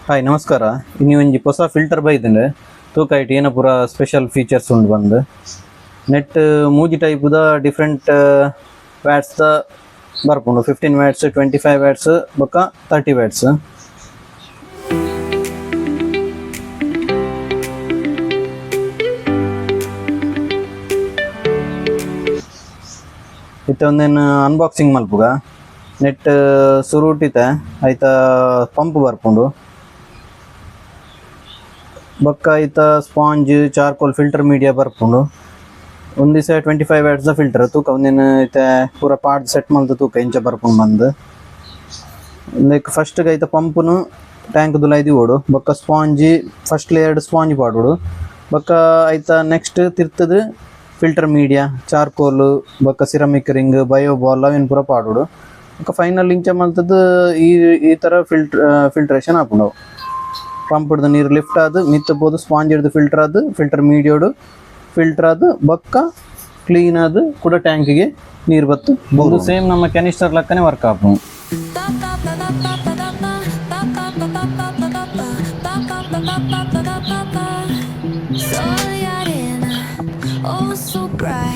Hi ನಮಸ್ಕಾರ. ನೀವು ಒಂಜಿ ಹೊಸ ಫಿಲ್ಟರ್ ಬೈದ್ರೆ ತೂಕ ಐಟ್ ಏನ ಪೂರ ಸ್ಪೆಷಲ್ ಫೀಚರ್ಸ್ ಉಂಡು ಬಂದು ನೆಟ್ ಮೂಜಿ ಟೈಪ್ದ ಡಿಫ್ರೆಂಟ್ ವ್ಯಾಟ್ಸ್ದ ಬರ್ಪುಂಡು. 15 ವ್ಯಾಟ್ಸ್, 25 ವ್ಯಾಟ್ಸ್ ಬೊಕ್ಕ 30 ವ್ಯಾಟ್ಸ್. ಇತ್ತ ಒಂದೇನು ಅನ್ಬಾಕ್ಸಿಂಗ್ ಮಲ್ಪುಗ ನೆಟ್ ಸುರುಟಿತೆ ಐತ ಪಂಪ್ ಬರ್ಪುಂಡು. ಬೊಕ್ಕ ಐತ ಸ್ಪಾಂಜ್ ಚಾರ್ಕೋಲ್ ಫಿಲ್ಟರ್ ಮೀಡಿಯಾ ಬರ್ಪುಂಡು. ಒಂದು ದಿವಸ 25 ವ್ಯಾಟ್ಸ್ದ ಫಿಲ್ಟರ್ ತೂಕ ಒಂದೇನು ಐತೆ ಪೂರ ಪಾಡ್ ಸೆಟ್ ಮಲ್ತು ತೂಕ ಇಂಚ ಬರ್ಪುಂಡು ಬಂದು. ಲೈಕ್ ಫಸ್ಟ್ಗೆ ಐತ ಪಂಪ್ನು ಟ್ಯಾಂಕ್ ದುಲೈದಿ ಓಡು ಬೊಕ್ಕ ಸ್ಪಾಂಜಿ ಫಸ್ಟ್ ಲೇಯರ್ಡ್ ಸ್ಪಾಂಜ್ ಪಾಡೋಡು. ಬೊಕ್ಕ ಐತ ನೆಕ್ಸ್ಟ್ ತಿರ್ತದ ಫಿಲ್ಟರ್ ಮೀಡಿಯಾ ಚಾರ್ಕೋಲ್ ಬೊಕ್ಕ ಸಿರಮಿಕ್ ರಿಂಗ್ ಬಯೋಬಾಲ್ ಅವೇನು ಪೂರ ಪಾಡೋಡು. ಬೊಕ್ಕ ಫೈನಲ್ ಇಂಚ ಮಲ್ತದ್ದು ಈ ಥರ ಫಿಲ್ಟ್ರೇಷನ್ ಹಾಕೊಂಡು ಪಂಪ್ ಹಿಡ್ದು ನೀರು ಲಿಫ್ಟ್ ಆದು ಮಿತ್ತು ಪೋದು ಸ್ಪಾಂಜ್ ಹಿಡ್ದು ಫಿಲ್ಟರ್ ಆದು ಫಿಲ್ಟರ್ ಮೀಡಿಯೋಡು ಫಿಲ್ಟರ್ ಆದು ಬೊಕ್ಕ ಕ್ಲೀನ್ ಆದು ಕೂಡ ಟ್ಯಾಂಕಿಗೆ ನೀರು ಬತ್ತು ಬೋದು ಸೇಮ್ ನಮ್ಮ ಕ್ಯಾನಿಸ್ಟರ್ ಲಕ್ಕನೆ ವರ್ಕ್ ಆಪು. Soy arena, oh so bright.